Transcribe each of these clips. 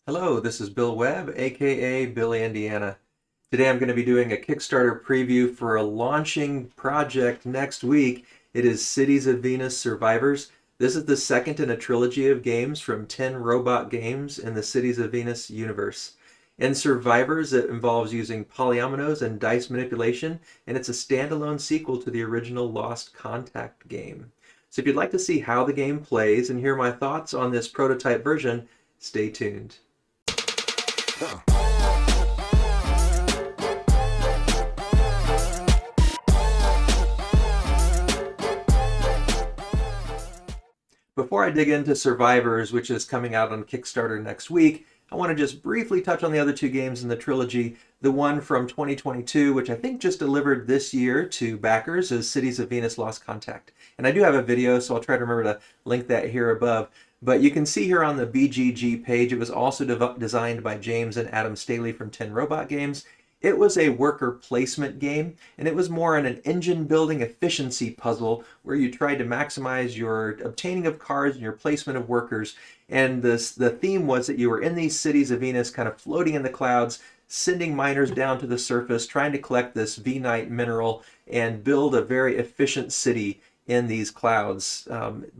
Hello, this is Bill Webb, aka BillyIndiana. Today I'm going to be doing a Kickstarter preview for a launching project next week. It is Cities of Venus Survivors. This is the second in a trilogy of games from 10 robot games in the Cities of Venus universe. In Survivors, it involves using polyominoes and dice manipulation, and it's a standalone sequel to the original Lost Contact game. So if you'd like to see how the game plays and hear my thoughts on this prototype version, stay tuned. Before I dig into Survivors, which is coming out on Kickstarter next week, I want to just briefly touch on the other two games in the trilogy. The one from 2022, which I think just delivered this year to backers, is Cities of Venus Lost Contact. And I do have a video, so I'll try to remember to link that here above. But you can see here on the BGG page, it was also designed by James and Adam Staley from 10 Robot Games. It was a worker placement game, and it was more an engine building efficiency puzzle where you tried to maximize your obtaining of cards and your placement of workers. And the theme was that you were in these cities of Venus kind of floating in the clouds, sending miners down to the surface, trying to collect this v-nite mineral and build a very efficient city in these clouds.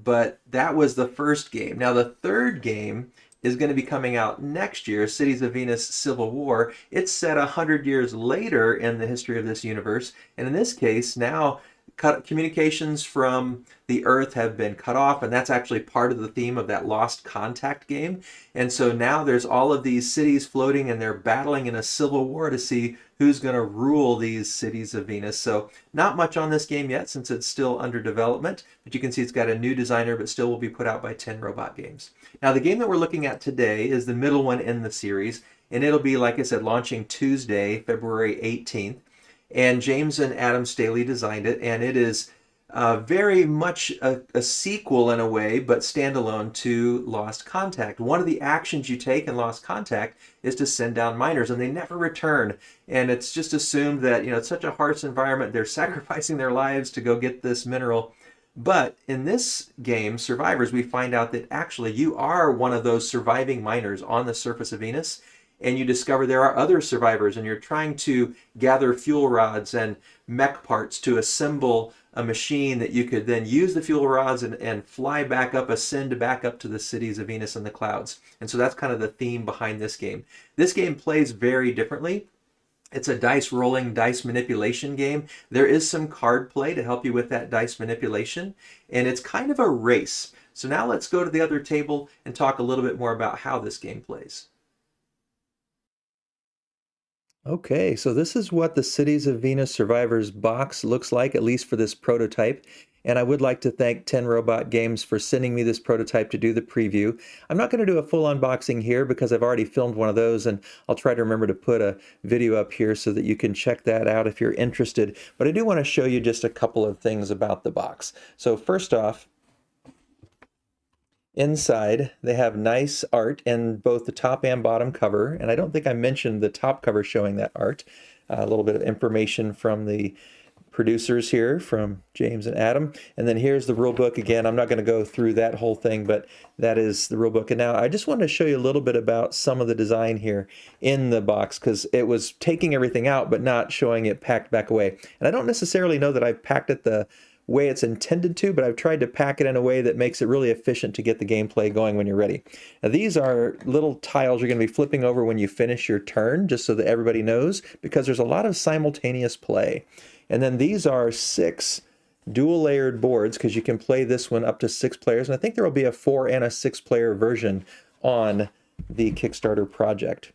But that was the first game. Now the third game is going to be coming out next year, Cities of Venus Civil War. It's set 100 years later in the history of this universe. And in this case, now communications from the Earth have been cut off, and that's actually part of the theme of that Lost Contact game. And so now there's all of these cities floating, and they're battling in a civil war to see who's going to rule these cities of Venus. So not much on this game yet since it's still under development, but you can see it's got a new designer, but still will be put out by 10 Robot Games. Now the game that we're looking at today is the middle one in the series, and it'll be, like I said, launching Tuesday, February 18th. And James and Adam Staley designed it, and it is very much a sequel in a way, but standalone to Lost Contact. One of the actions you take in Lost Contact is to send down miners, and they never return. And it's just assumed that, you know, it's such a harsh environment, they're sacrificing their lives to go get this mineral. But in this game, Survivors, we find out that actually you are one of those surviving miners on the surface of Venus, and you discover there are other survivors, and you're trying to gather fuel rods and mech parts to assemble a machine that you could then use the fuel rods and fly back up, ascend back up to the cities of Venus in the clouds. And so that's kind of the theme behind this game. This game plays very differently. It's a dice rolling, dice manipulation game. There is some card play to help you with that dice manipulation, and it's kind of a race. So now let's go to the other table and talk a little bit more about how this game plays. Okay, so this is what the Cities of Venus Survivors box looks like, at least for this prototype. And I would like to thank 10 Robot Games for sending me this prototype to do the preview. I'm not going to do a full unboxing here because I've already filmed one of those, and I'll try to remember to put a video up here so that you can check that out if you're interested. But I do want to show you just a couple of things about the box. So first off, inside, they have nice art in both the top and bottom cover, and I don't think I mentioned the top cover showing that art. A little bit of information from the producers here, from James and Adam. And then here's the rule book. Again, I'm not going to go through that whole thing, but that is the rule book. And now I just wanted to show you a little bit about some of the design here in the box, because it was taking everything out but not showing it packed back away. And I don't necessarily know that I've packed it the way it's intended to, but I've tried to pack it in a way that makes it really efficient to get the gameplay going when you're ready. Now these are little tiles you're going to be flipping over when you finish your turn, just so that everybody knows, because there's a lot of simultaneous play. And then these are 6 dual layered boards, because you can play this one up to 6 players, and I think there will be a 4 and a 6 player version on the Kickstarter project.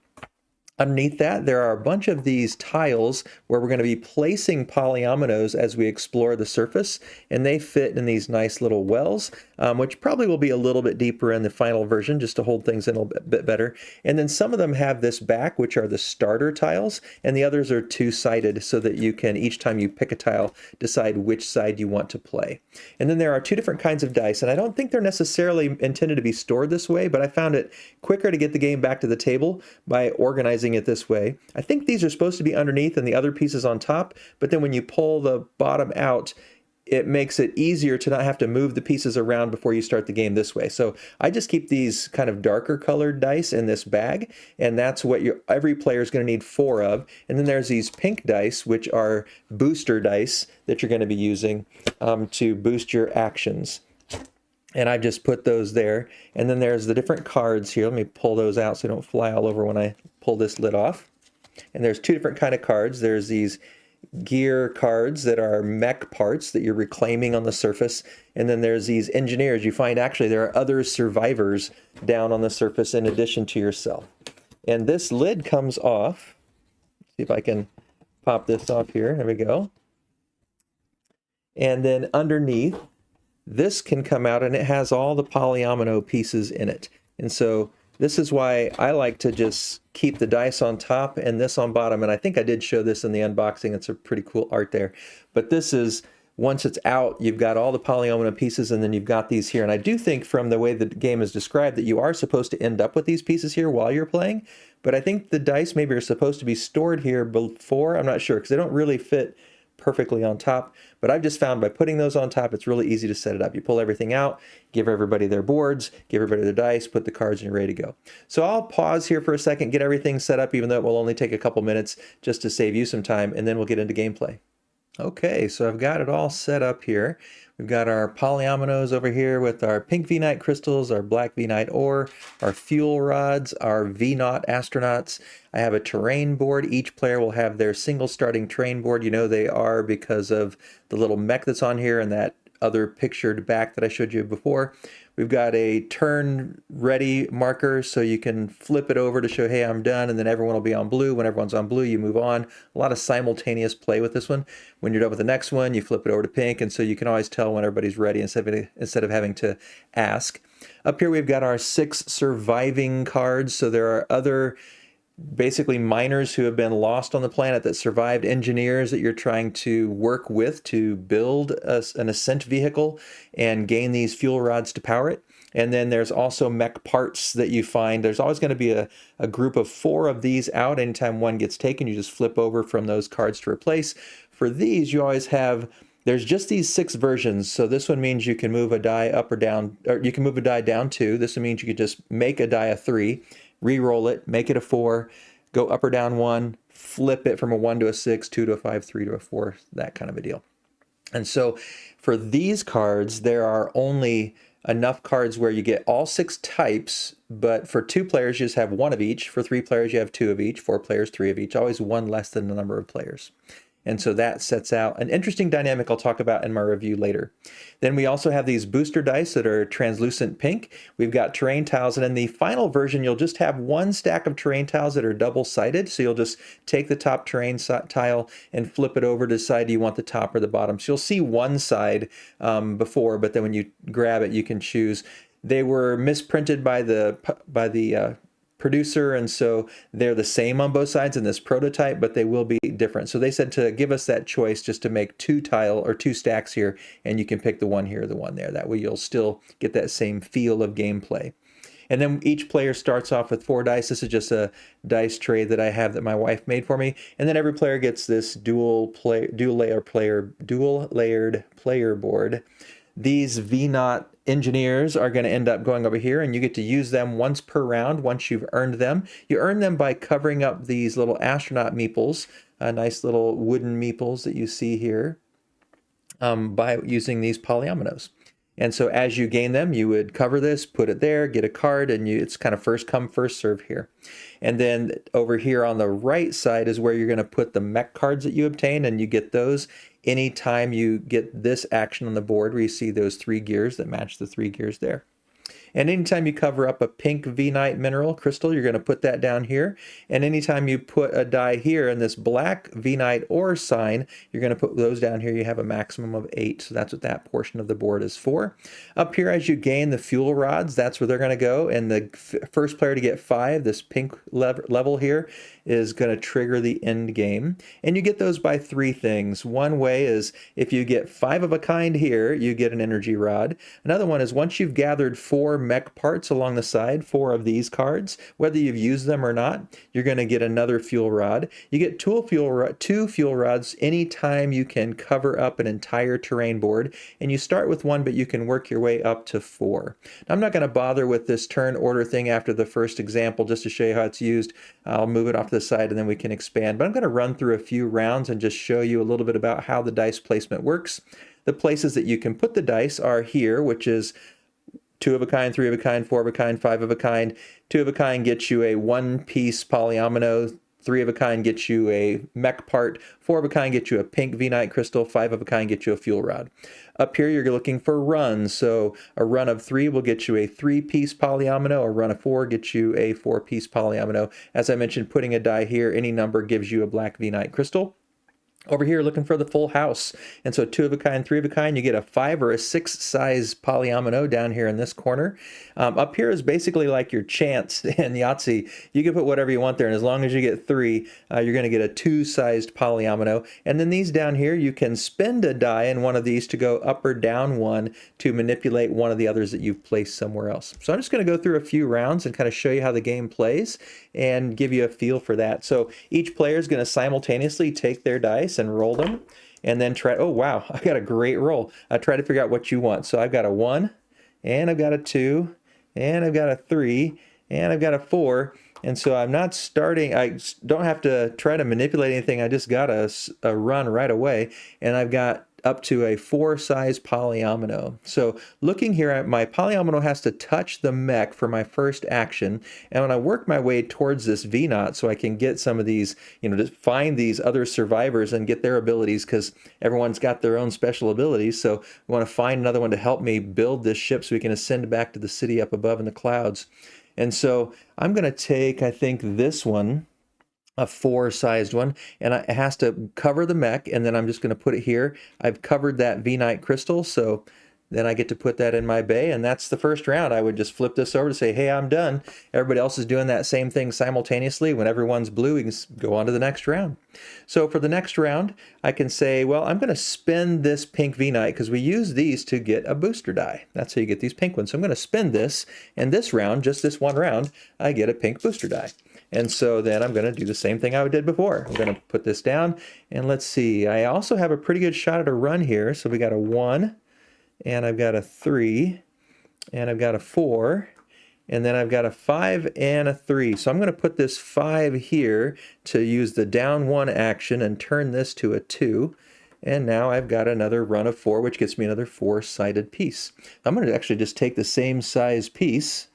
Underneath that, there are a bunch of these tiles where we're going to be placing polyominoes as we explore the surface, and they fit in these nice little wells, which probably will be a little bit deeper in the final version just to hold things in a bit better. And then some of them have this back, which are the starter tiles, and the others are two-sided so that you can, each time you pick a tile, decide which side you want to play. And then there are 2 different kinds of dice, and I don't think they're necessarily intended to be stored this way, but I found it quicker to get the game back to the table by organizing it this way. I think these are supposed to be underneath and the other pieces on top, but then when you pull the bottom out, it makes it easier to not have to move the pieces around before you start the game this way. So I just keep these kind of darker colored dice in this bag, and that's what every player is going to need 4 of. And then there's these pink dice, which are booster dice that you're going to be using to boost your actions. And I just put those there. And then there's the different cards here. Let me pull those out so they don't fly all over when I pull this lid off. And there's 2 different kind of cards. There's these gear cards that are mech parts that you're reclaiming on the surface. And then there's these engineers. You find actually there are other survivors down on the surface in addition to yourself. And this lid comes off. See if I can pop this off here. There we go. And then underneath, this can come out, and it has all the polyomino pieces in it. And so this is why I like to just keep the dice on top and this on bottom. And I think I did show this in the unboxing. It's a pretty cool art there. But this is, once it's out, you've got all the polyomino pieces, and then you've got these here. And I do think from the way the game is described that you are supposed to end up with these pieces here while you're playing. But I think the dice maybe are supposed to be stored here before. I'm not sure, because they don't really fit perfectly on top. But I've just found by putting those on top, it's really easy to set it up. You pull everything out, give everybody their boards, give everybody their dice, put the cards, and you're ready to go. So I'll pause here for a second, get everything set up, even though it will only take a couple minutes just to save you some time, and then we'll get into gameplay. Okay, so I've got it all set up here. We've got our polyominoes over here with our pink v-nite crystals, our black v-nite ore, our fuel rods, our v-naught astronauts. I have a terrain board. Each player will have their single starting terrain board. You know they are because of the little mech that's on here and that other pictured back that I showed you before. We've got a turn ready marker, so you can flip it over to show, hey, I'm done, and then everyone will be on blue. When everyone's on blue, you move on. A lot of simultaneous play with this one. When you're done with the next one, you flip it over to pink, and so you can always tell when everybody's ready instead of having to ask. Up here we've got our 6 surviving cards, so there are other basically miners who have been lost on the planet that survived, engineers that you're trying to work with to build an ascent vehicle and gain these fuel rods to power it. And then there's also mech parts that you find. There's always going to be a group of 4 of these out. Anytime one gets taken, you just flip over from those cards to replace. For these, you always have, there's just these 6 versions. So this one means you can move a die up or down, or you can move a die down 2. This one means you could just make a die a 3. Re-roll it, make it a 4, go up or down 1, flip it from a 1 to a 6, 2 to a 5, 3 to a 4, that kind of a deal. And so for these cards, there are only enough cards where you get all 6 types, but for 2 players, you just have 1 of each. For 3 players, you have 2 of each. 4 players, 3 of each. Always 1 less than the number of players. And so that sets out an interesting dynamic I'll talk about in my review later. Then we also have these booster dice that are translucent pink. We've got terrain tiles, and in the final version, you'll just have 1 stack of terrain tiles that are double-sided. So you'll just take the top terrain tile and flip it over to decide do you want the top or the bottom. So you'll see one side before, but then when you grab it, you can choose. They were misprinted by the producer, and so they're the same on both sides in this prototype, but they will be different. So they said to give us that choice just to make 2 tile or 2 stacks here, and you can pick the one here or the one there. That way you'll still get that same feel of gameplay. And then each player starts off with 4 dice. This is just a dice tray that I have that my wife made for me. And then every player gets this dual layered player board. These v-nite engineers are going to end up going over here, and you get to use them once per round once you've earned them. You earn them by covering up these little astronaut meeples, nice little wooden meeples that you see here, by using these polyominoes. And so as you gain them, you would cover this, put it there, get a card, and it's kind of first come, first serve here. And then over here on the right side is where you're going to put the mech cards that you obtain, and you get those anytime you get this action on the board where you see those 3 gears that match the 3 gears there. And anytime you cover up a pink v-nite mineral crystal, you're going to put that down here. And anytime you put a die here in this black v-nite ore sign, you're going to put those down here. You have a maximum of 8. So that's what that portion of the board is for. Up here, as you gain the fuel rods, that's where they're going to go. And the first player to get 5, this pink level here, is going to trigger the end game. And you get those by 3 things. One way is if you get 5 of a kind here, you get an energy rod. Another one is once you've gathered 4 mech parts along the side, 4 of these cards. Whether you've used them or not, you're going to get another fuel rod. You get 2 fuel rods anytime you can cover up an entire terrain board, and you start with 1, but you can work your way up to 4. Now, I'm not going to bother with this turn order thing after the first example just to show you how it's used. I'll move it off to the side and then we can expand, but I'm going to run through a few rounds and just show you a little bit about how the dice placement works. The places that you can put the dice are here, which is 2 of a kind, 3 of a kind, 4 of a kind, 5 of a kind. 2 of a kind gets you a 1-piece polyomino. 3 of a kind gets you a mech part. 4 of a kind gets you a pink v-nite crystal. 5 of a kind gets you a fuel rod. Up here, you're looking for runs. So a run of 3 will get you a 3-piece polyomino. A run of 4 gets you a 4-piece polyomino. As I mentioned, putting a die here, any number gives you a black v-nite crystal. Over here, looking for the full house. And so 2 of a kind, 3 of a kind, you get a 5 or a 6 size polyomino down here in this corner. Up here is basically like your chance in Yahtzee. You can put whatever you want there, and as long as you get 3, you're going to get a 2-sized polyomino. And then these down here, you can spend a die in one of these to go up or down 1 to manipulate one of the others that you've placed somewhere else. So I'm just going to go through a few rounds and kind of show you how the game plays and give you a feel for that. So each player is going to simultaneously take their dice and roll them, and then try, oh wow, I got a great roll. I try to figure out what you want. So I've got a 1, and I've got a 2, and I've got a 3, and I've got a 4. And so I'm not starting, I don't have to try to manipulate anything. I just got a run right away, and I've got up to a 4-size polyomino. So looking here at my polyomino has to touch the mech for my first action. And when I work my way towards this v-knot so I can get some of these, just find these other survivors and get their abilities, because everyone's got their own special abilities. So we want to find another one to help me build this ship so we can ascend back to the city up above in the clouds. And so I'm going to take, I think, this one, a 4-sized one, and it has to cover the mech, and then I'm just going to put it here. I've covered that v-nite crystal, so then I get to put that in my bay, and that's the first round. I would just flip this over to say, hey, I'm done. Everybody else is doing that same thing simultaneously. When everyone's blue, we can go on to the next round. So for the next round, I can say, well, I'm going to spend this pink v-nite because we use these to get a booster die. That's how you get these pink ones. So I'm going to spend this, and this round, just this one round, I get a pink booster die. And so then I'm going to do the same thing I did before. I'm going to put this down, and let's see. I also have a pretty good shot at a run here. So we got a 1, and I've got a 3, and I've got a 4, and then I've got a 5 and a 3. So I'm going to put this 5 here to use the down 1 action and turn this to a 2. And now I've got another run of 4, which gets me another 4-sided piece. I'm going to actually just take the same size piece,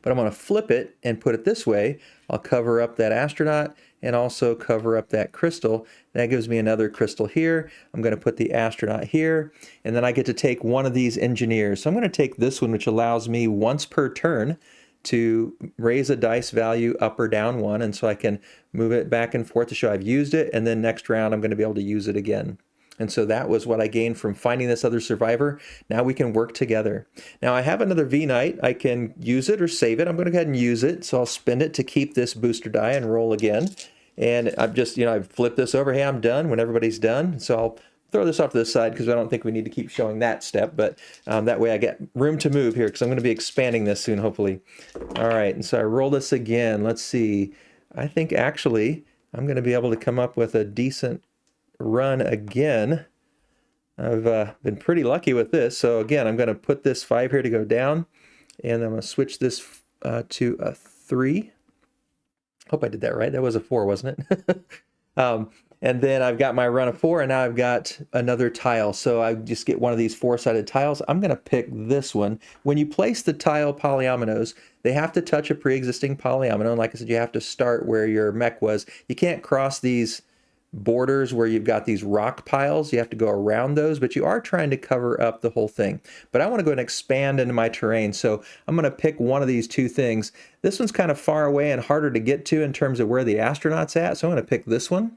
but I'm going to flip it and put it this way. I'll cover up that astronaut and also cover up that crystal. That gives me another crystal here. I'm going to put the astronaut here, and then I get to take one of these engineers. So I'm going to take this one, which allows me once per turn to raise a dice value up or down 1, and so I can move it back and forth to show I've used it, and then next round I'm going to be able to use it again. And so that was what I gained from finding this other survivor. Now we can work together. Now I have another v-nite. I can use it or save it. I'm going to go ahead and use it. So I'll spend it to keep this booster die and roll again. And I've just, I've flipped this over. Hey, I'm done when everybody's done. So I'll throw this off to the side because I don't think we need to keep showing that step. But that way I get room to move here because I'm going to be expanding this soon, hopefully. All right. And so I roll this again. Let's see. I think actually I'm going to be able to come up with a decent run again. I've been pretty lucky with this. So again, I'm going to put this 5 here to go down, and I'm going to switch this to a 3. Hope I did that right. That was a 4, wasn't it? And then I've got my run of 4, and now I've got another tile. So I just get one of these 4-sided tiles. I'm going to pick this one. When you place the tile polyominoes, they have to touch a pre-existing polyomino. And like I said, you have to start where your mech was. You can't cross these borders where you've got these rock piles. You have to go around those, but you are trying to cover up the whole thing. But I want to go and expand into my terrain, so I'm going to pick one of these 2 things. This one's kind of far away and harder to get to in terms of where the astronaut's at, so I'm going to pick this one.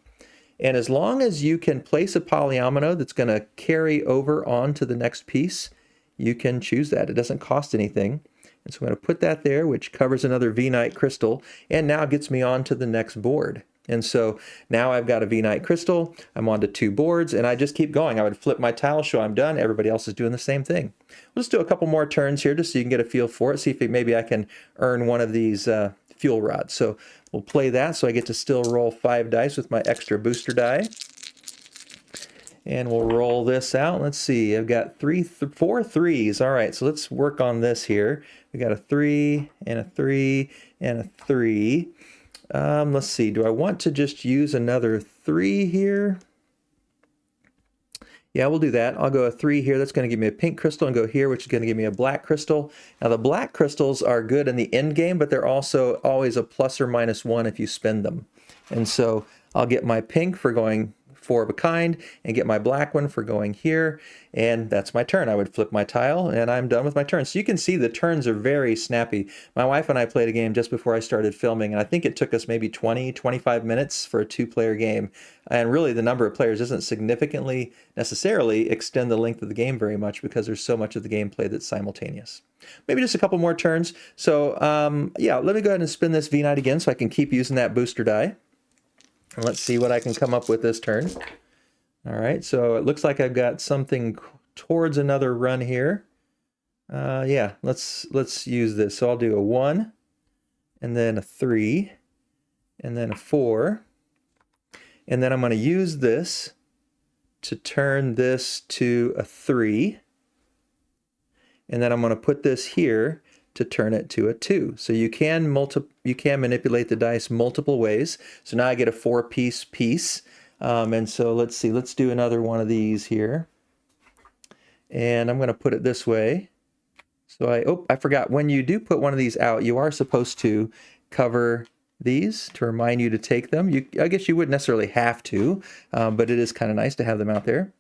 And as long as you can place a polyomino that's going to carry over onto the next piece, you can choose that. It doesn't cost anything. And so I'm going to put that there, which covers another v-nite crystal, and now gets me on to the next board. And so now I've got a v-nite crystal, I'm onto 2 boards, and I just keep going. I would flip my tile, show I'm done, everybody else is doing the same thing. Let's do a couple more turns here just so you can get a feel for it, see if maybe I can earn one of these fuel rods. So we'll play that, so I get to still roll 5 dice with my extra booster die. And we'll roll this out. Let's see, I've got 4 threes. All right, so let's work on this here. We got a 3 and a 3 and a 3. Let's see, do I want to just use another 3 here? Yeah, we'll do that. I'll go a 3 here. That's going to give me a pink crystal, and go here, which is going to give me a black crystal. Now, the black crystals are good in the end game, but they're also always a plus or minus 1 if you spend them. And so I'll get my pink for going 4 of a kind and get my black one for going here, and that's my turn. I would flip my tile and I'm done with my turn. So you can see the turns are very snappy. My wife and I played a game just before I started filming, and I think it took us maybe 20-25 minutes for a 2-player game, and really the number of players doesn't significantly necessarily extend the length of the game very much because there's so much of the gameplay that's simultaneous. Maybe just a couple more turns. So yeah, let me go ahead and spin this v-nite again so I can keep using that booster die. And let's see what I can come up with this turn. All right, so it looks like I've got something towards another run here. Yeah, let's use this. So I'll do a 1, and then a 3, and then a 4. And then I'm going to use this to turn this to a 3. And then I'm going to put this here to turn it to a 2. So you can manipulate the dice multiple ways. So now I get a 4-piece piece. And so let's see, let's do another one of these here. And I'm going to put it this way. So I forgot, when you do put one of these out, you are supposed to cover these to remind you to take them. I guess you wouldn't necessarily have to, but it is kind of nice to have them out there.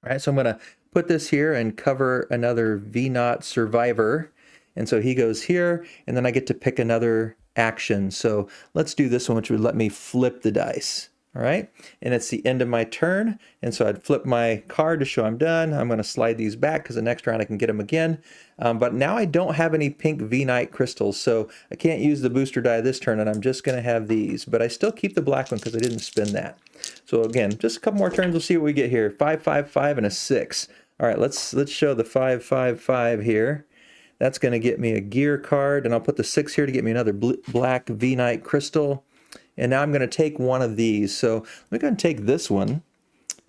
All right, so I'm going to put this here and cover another v-nite survivor. And so he goes here, and then I get to pick another action. So let's do this one, which would let me flip the dice. All right, and it's the end of my turn, and so I'd flip my card to show I'm done. I'm going to slide these back because the next round I can get them again. But now I don't have any pink v-nite crystals, so I can't use the booster die this turn, and I'm just going to have these. But I still keep the black one because I didn't spin that. So again, just a couple more turns. We'll see what we get here. 5, 5, 5, and a 6. All right, let's show the 5, 5, 5 here. That's going to get me a gear card, and I'll put the 6 here to get me another black v-nite crystal. And now I'm going to take one of these. So let me go and take this one,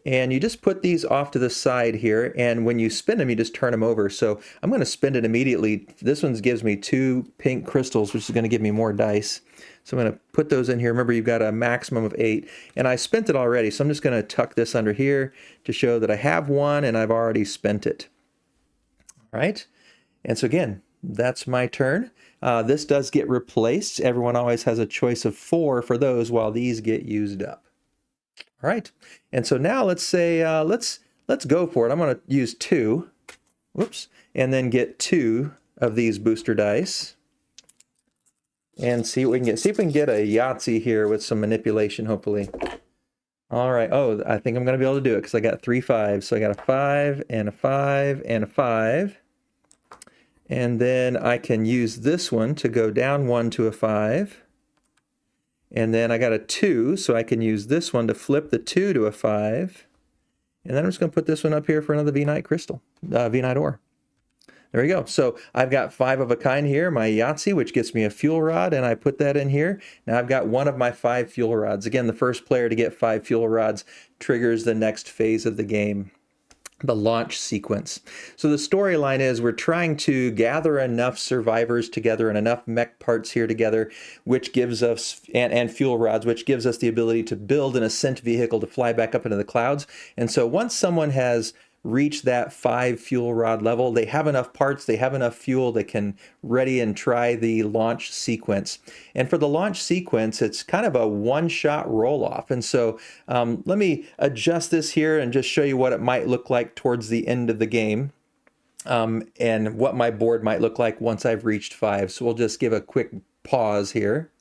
and you just put these off to the side here, and when you spin them, you just turn them over. So I'm going to spin it immediately. This one gives me 2 pink crystals, which is going to give me more dice. So I'm going to put those in here. Remember, you've got a maximum of 8, and I spent it already, so I'm just going to tuck this under here to show that I have one and I've already spent it. All right. And so again, that's my turn. This does get replaced. Everyone always has a choice of 4 for those while these get used up. All right. And so now let's say, let's go for it. I'm going to use 2, whoops, and then get 2 of these booster dice and see what we can get. See if we can get a Yahtzee here with some manipulation, hopefully. All right. Oh, I think I'm going to be able to do it because I got 3 5s. So I got a 5 and a 5 and a 5. And then I can use this one to go down 1 to a 5. And then I got a 2, so I can use this one to flip the 2 to a 5. And then I'm just going to put this one up here for another v-nite crystal, v-nite ore. There we go. So I've got 5 of a kind here, my Yahtzee, which gets me a fuel rod, and I put that in here. Now I've got one of my 5 fuel rods. Again, the first player to get 5 fuel rods triggers the next phase of the game, the launch sequence. So the storyline is we're trying to gather enough survivors together and enough mech parts here together, which gives us, and fuel rods, which gives us the ability to build an ascent vehicle to fly back up into the clouds. And so once someone has reach that 5 fuel rod level, they have enough parts, they have enough fuel, they can ready and try the launch sequence. And for the launch sequence, it's kind of a one-shot roll-off. And so let me adjust this here and just show you what it might look like towards the end of the game, and what my board might look like once I've reached 5. So we'll just give a quick pause here.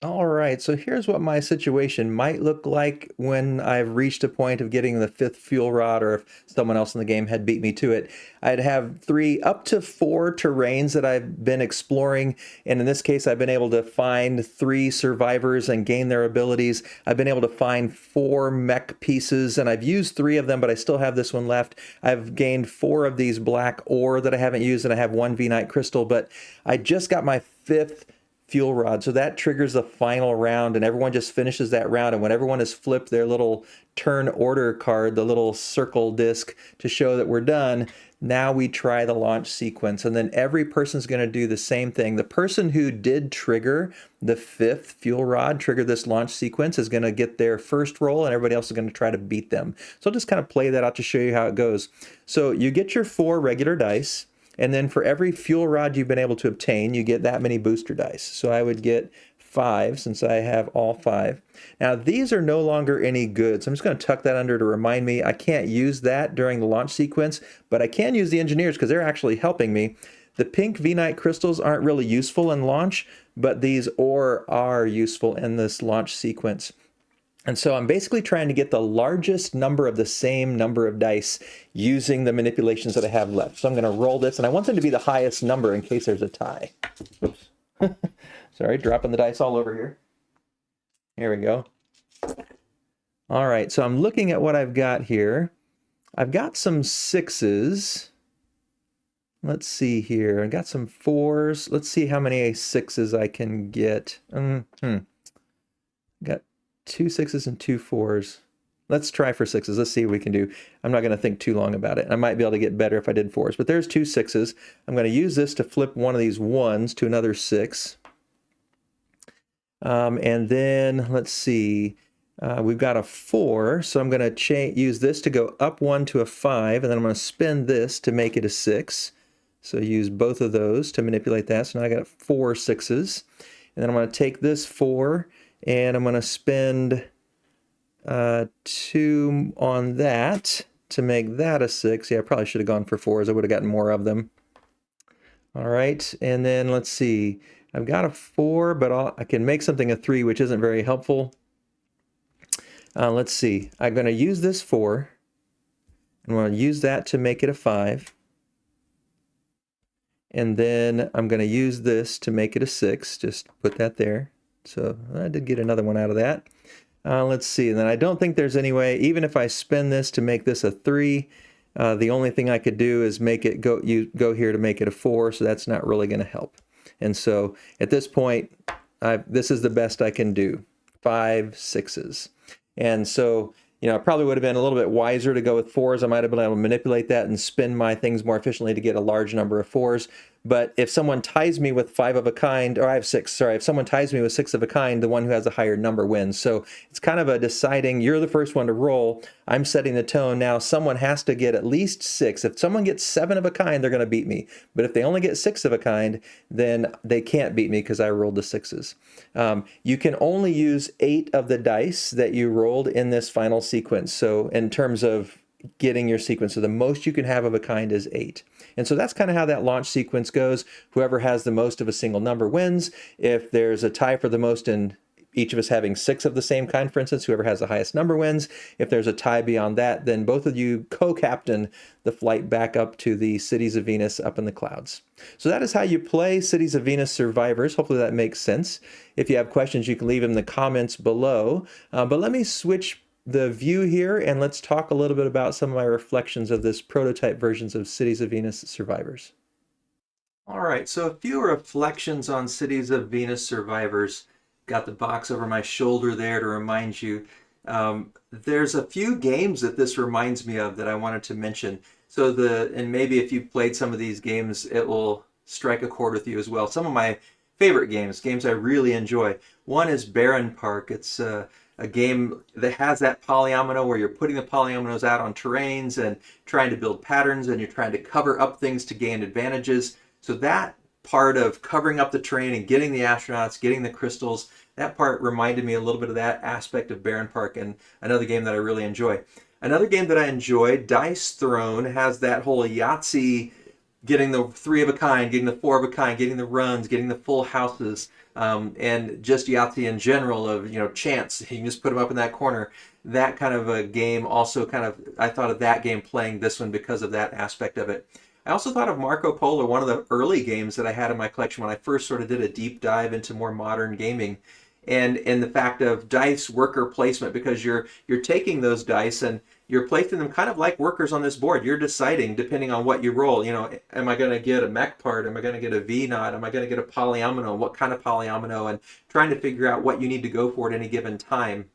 All right, so here's what my situation might look like when I've reached a point of getting the 5th fuel rod, or if someone else in the game had beat me to it. I'd have 3 up to 4 terrains that I've been exploring, and in this case I've been able to find 3 survivors and gain their abilities. I've been able to find 4 mech pieces, and I've used 3 of them, but I still have this one left. I've gained 4 of these black ore that I haven't used, and I have 1 v-nite crystal, but I just got my 5th fuel rod, so that triggers the final round, and everyone just finishes that round. And when everyone has flipped their little turn order card, the little circle disc to show that we're done, now we try the launch sequence, and then every person's going to do the same thing. The person who did trigger the 5th fuel rod, trigger this launch sequence, is going to get their first roll, and everybody else is going to try to beat them. So I'll just kind of play that out to show you how it goes. So you get your 4 regular dice, and then for every fuel rod you've been able to obtain, you get that many booster dice. So I would get 5 since I have all 5. Now these are no longer any good, so I'm just going to tuck that under to remind me I can't use that during the launch sequence, but I can use the engineers because they're actually helping me. The pink v-nite crystals aren't really useful in launch, but these ore are useful in this launch sequence. And so I'm basically trying to get the largest number of the same number of dice using the manipulations that I have left. So I'm going to roll this, and I want them to be the highest number in case there's a tie. Oops. Sorry, dropping the dice all over here. Here we go. All right, so I'm looking at what I've got here. I've got some 6s. Let's see here. I got some 4s. Let's see how many 6s I can get. Got 2 6s and 2 4s. Let's try for 6s. Let's see what we can do. I'm not going to think too long about it. I might be able to get better if I did 4s. But there's 2 6s. I'm going to use this to flip one of these 1s to another 6. And then, let's see. We've got a 4. So I'm going to use this to go up 1 to a 5. And then I'm going to spin this to make it a 6. So use both of those to manipulate that. So now I got 4 6s. And then I'm going to take this 4 and I'm going to spend 2 on that to make that a 6. Yeah, I probably should have gone for 4s. I would have gotten more of them. All right, and then let's see. I've got a 4, but I can make something a 3, which isn't very helpful. Let's see. I'm going to use this 4. I'm going to use that to make it a 5. And then I'm going to use this to make it a 6. Just put that there. So I did get another one out of that. Let's see, and then I don't think there's any way, even if I spin this to make this a 3, the only thing I could do is make it go here to make it a 4, so that's not really going to help. And so at this point, this is the best I can do, 5 6s. And so, you know, I probably would have been a little bit wiser to go with 4s. I might have been able to manipulate that and spin my things more efficiently to get a large number of 4s. But if someone ties me with 5 of a kind, or I have 6, sorry, if someone ties me with 6 of a kind, the one who has a higher number wins. So it's kind of a deciding, you're the first one to roll, I'm setting the tone. Now someone has to get at least 6. If someone gets 7 of a kind, they're going to beat me. But if they only get 6 of a kind, then they can't beat me because I rolled the 6s. You can only use 8 of the dice that you rolled in this final sequence. So in terms of getting your sequence, so the most you can have of a kind is 8. And so that's kind of how that launch sequence goes. Whoever has the most of a single number wins. If there's a tie for the most in each of us having 6 of the same kind, for instance, whoever has the highest number wins. If there's a tie beyond that, then both of you co-captain the flight back up to the Cities of Venus up in the clouds. So that is how you play Cities of Venus Survivors. Hopefully that makes sense. If you have questions, you can leave them in the comments below. But let me switch the view here, and let's talk a little bit about some of my reflections of this prototype versions of Cities of Venus Survivors. All right, so a few reflections on Cities of Venus Survivors. Got the box over my shoulder there to remind you. There's a few games that this reminds me of that I wanted to mention. So and maybe if you've played some of these games, it will strike a chord with you as well. Some of my favorite games I really enjoy. One is Barren Park. It's a game that has that polyomino where you're putting the polyominoes out on terrains and trying to build patterns, and you're trying to cover up things to gain advantages. So that part of covering up the terrain and getting the astronauts, getting the crystals, that part reminded me a little bit of that aspect of Barren Park, and another game that I really enjoy. Another game that I enjoy, Dice Throne, has that whole Yahtzee getting the 3 of a kind, getting the 4 of a kind, getting the runs, getting the full houses, and just Yahtzee in general of, chance. You can just put them up in that corner. That kind of a game also I thought of that game playing this one because of that aspect of it. I also thought of Marco Polo, one of the early games that I had in my collection when I first sort of did a deep dive into more modern gaming. And the fact of dice worker placement, because you're taking those dice and you're placing them kind of like workers on this board. You're deciding, depending on what you roll, am I going to get a mech part? Am I going to get a v-nite? Am I going to get a polyomino? What kind of polyomino? And trying to figure out what you need to go for at any given time.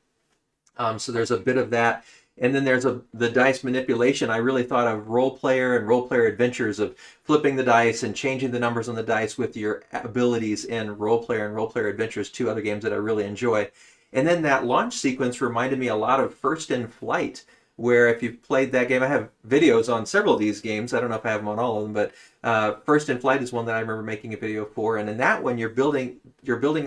So there's a bit of that. And then there's the dice manipulation. I really thought of role player and role player adventures of flipping the dice and changing the numbers on the dice with your abilities in role player and role player adventures, 2 other games that I really enjoy. And then that launch sequence reminded me a lot of First in Flight, where if you've played that game, I have videos on several of these games. I don't know if I have them on all of them, but First in Flight is one that I remember making a video for. And in that one, you're building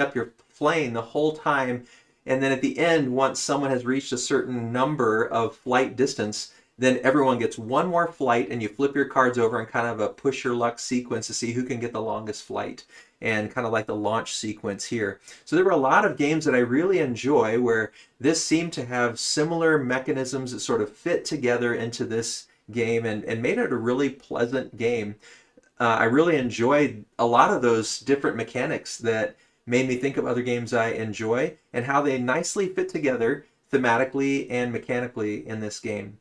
up your plane the whole time. And then at the end, once someone has reached a certain number of flight distance, then everyone gets one more flight and you flip your cards over in kind of a push your luck sequence to see who can get the longest flight, and kind of like the launch sequence here. So there were a lot of games that I really enjoy where this seemed to have similar mechanisms that sort of fit together into this game and made it a really pleasant game. I really enjoyed a lot of those different mechanics that made me think of other games I enjoy and how they nicely fit together thematically and mechanically in this game.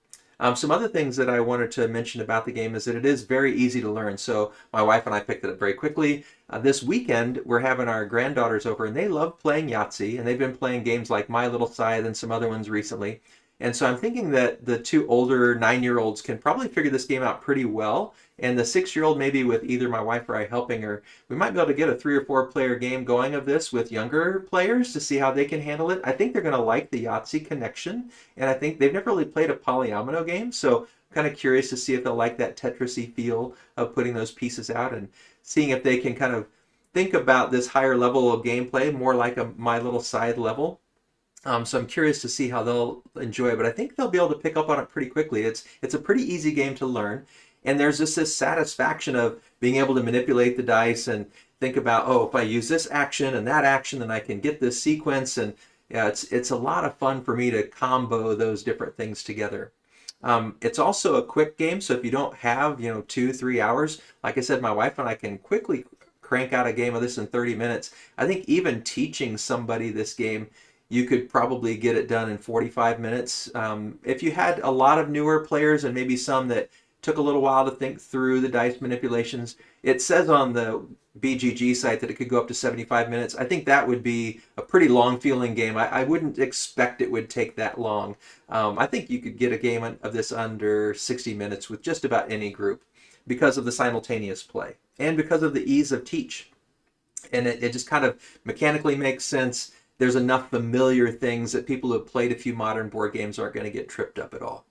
Some other things that I wanted to mention about the game is that it is very easy to learn. So my wife and I picked it up very quickly. This weekend, we're having our granddaughters over, and they love playing Yahtzee, and they've been playing games like My Little Scythe and some other ones recently. And so I'm thinking that the 2 older 9-year-olds can probably figure this game out pretty well. And the 6-year-old, maybe with either my wife or I helping her, we might be able to get a 3 or 4 player game going of this with younger players to see how they can handle it. I think they're going to like the Yahtzee connection. And I think they've never really played a polyomino game. So I'm kind of curious to see if they'll like that Tetris-y feel of putting those pieces out and seeing if they can kind of think about this higher level of gameplay, more like a My Little Scythe level. So I'm curious to see how they'll enjoy it, but I think they'll be able to pick up on it pretty quickly. It's a pretty easy game to learn, and there's just this satisfaction of being able to manipulate the dice and think about, oh, if I use this action and that action, then I can get this sequence, and yeah, it's a lot of fun for me to combo those different things together. It's also a quick game, so if you don't have 2-3 hours, like I said, my wife and I can quickly crank out a game of this in 30 minutes. I think even teaching somebody this game, you could probably get it done in 45 minutes. If you had a lot of newer players and maybe some that took a little while to think through the dice manipulations, it says on the BGG site that it could go up to 75 minutes. I think that would be a pretty long feeling game. I wouldn't expect it would take that long. I think you could get a game of this under 60 minutes with just about any group because of the simultaneous play and because of the ease of teach. And it just kind of mechanically makes sense. There's enough familiar things that people who have played a few modern board games aren't going to get tripped up at all.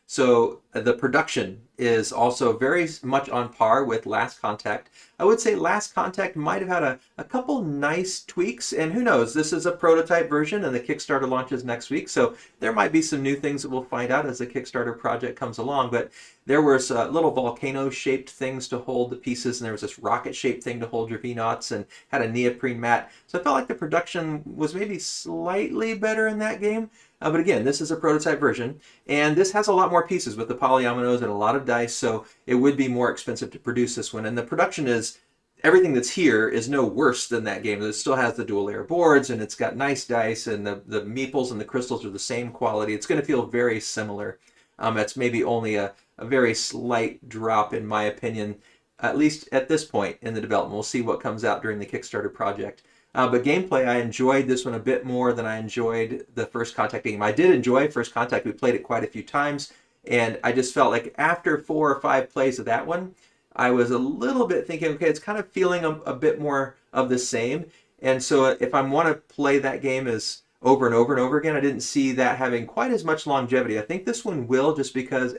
So the production is also very much on par with Last Contact. I would say Last Contact might have had a couple nice tweaks, and who knows, this is a prototype version and the Kickstarter launches next week, so there might be some new things that we'll find out as the Kickstarter project comes along, but there was little volcano-shaped things to hold the pieces, and there was this rocket-shaped thing to hold your v-knots, and had a neoprene mat. So I felt like the production was maybe slightly better in that game. But again, this is a prototype version, and this has a lot more pieces with the polyominoes and a lot of dice, so it would be more expensive to produce this one. And the production is, everything that's here is no worse than that game. It still has the dual layer boards, and it's got nice dice, and the meeples and the crystals are the same quality. It's going to feel very similar. It's maybe only a very slight drop, in my opinion, at least at this point in the development. We'll see what comes out during the Kickstarter project. But gameplay, I enjoyed this one a bit more than I enjoyed the First Contact game. I did enjoy First Contact. We played it quite a few times, and I just felt like after 4 or 5 plays of that one, I was a little bit thinking, okay, it's kind of feeling a bit more of the same. And so if I want to play that game as over and over and over again, I didn't see that having quite as much longevity. I think this one will, just because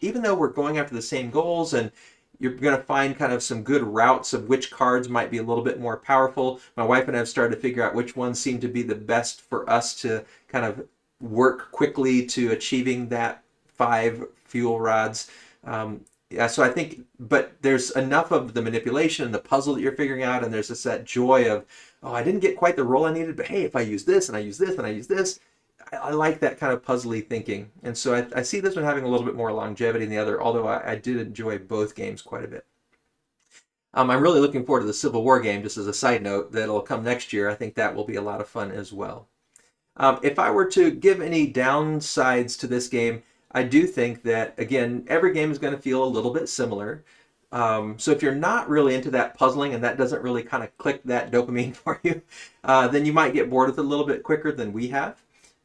even though we're going after the same goals and you're going to find kind of some good routes of which cards might be a little bit more powerful. My wife and I have started to figure out which ones seem to be the best for us to kind of work quickly to achieving that 5 fuel rods. Yeah, so I think, but there's enough of the manipulation and the puzzle that you're figuring out, and there's just that joy of, oh, I didn't get quite the roll I needed, but hey, if I use this and I use this and I use this, I like that kind of puzzly thinking. And so I see this one having a little bit more longevity than the other, although I did enjoy both games quite a bit. I'm really looking forward to the Civil War game, just as a side note, that'll come next year. I think that will be a lot of fun as well. If I were to give any downsides to this game, I do think that, again, every game is going to feel a little bit similar. So if you're not really into that puzzling and that doesn't really kind of click that dopamine for you, then you might get bored with it a little bit quicker than we have.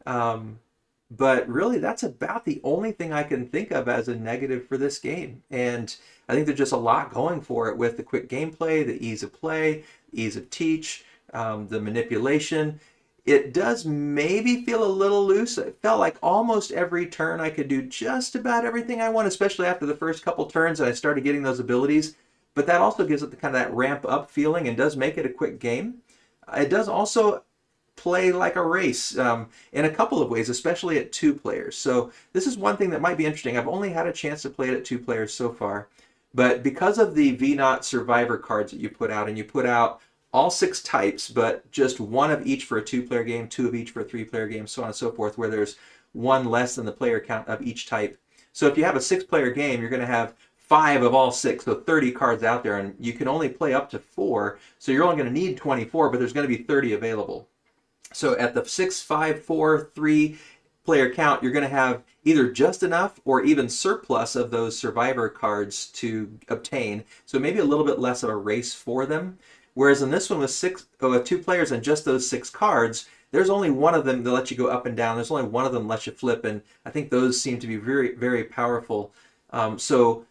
But really, that's about the only thing I can think of as a negative for this game. And I think there's just a lot going for it with the quick gameplay, the ease of play, ease of teach, the manipulation. It does maybe feel a little loose. It felt like almost every turn I could do just about everything I want, especially after the first couple turns and I started getting those abilities. But that also gives it the kind of that ramp up feeling and does make it a quick game. It does also play like a race in a couple of ways, especially at 2 players. So this is one thing that might be interesting. I've only had a chance to play it at 2 players so far, but because of the v-nite survivor cards that you put out, and you put out all 6 types, but just 1 of each for a 2-player game, 2 of each for a 3-player game, so on and so forth, where there's 1 less than the player count of each type. So if you have a 6-player game, you're going to have 5 of all 6, so 30 cards out there, and you can only play up to 4, so you're only going to need 24, but there's going to be 30 available. So at the 6, 5, 4, 3 player count, you're going to have either just enough or even surplus of those survivor cards to obtain. So maybe a little bit less of a race for them. Whereas in this one with 2 players and just those 6 cards, there's only 1 of them that lets you go up and down. There's only 1 of them that lets you flip, and I think those seem to be very, very powerful. So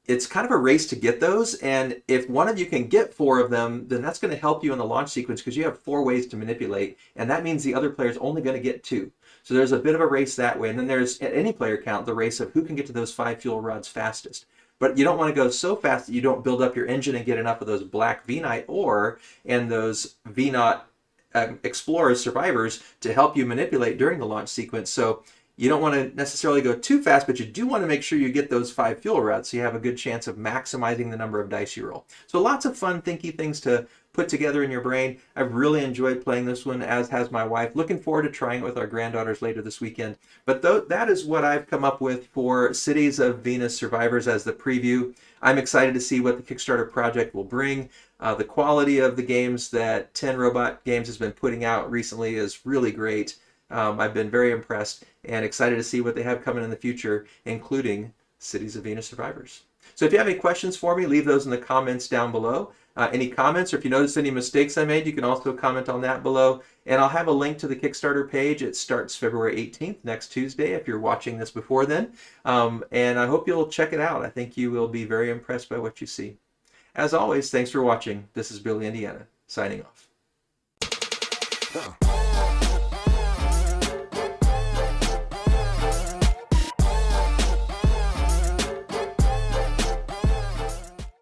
it's kind of a race to get those, and if one of you can get 4 of them, then that's going to help you in the launch sequence because you have 4 ways to manipulate, and that means the other player is only going to get 2. So there's a bit of a race that way, and then there's, at any player count, the race of who can get to those 5 fuel rods fastest. But you don't want to go so fast that you don't build up your engine and get enough of those black v-nite ore and those v-nite explorers, survivors, to help you manipulate during the launch sequence. So you don't want to necessarily go too fast, but you do want to make sure you get those 5 fuel rods so you have a good chance of maximizing the number of dice you roll. So lots of fun, thinky things to put together in your brain. I've really enjoyed playing this one, as has my wife. Looking forward to trying it with our granddaughters later this weekend. But that is what I've come up with for Cities of Venus Survivors as the preview. I'm excited to see what the Kickstarter project will bring. The quality of the games that 10 Robot Games has been putting out recently is really great. I've been very impressed and excited to see what they have coming in the future, including Cities of Venus Survivors. So if you have any questions for me, leave those in the comments down below. Any comments, or if you notice any mistakes I made, you can also comment on that below. And I'll have a link to the Kickstarter page. It starts February 18th, next Tuesday, if you're watching this before then. And I hope you'll check it out. I think you will be very impressed by what you see. As always, thanks for watching. This is BillyIndiana, signing off.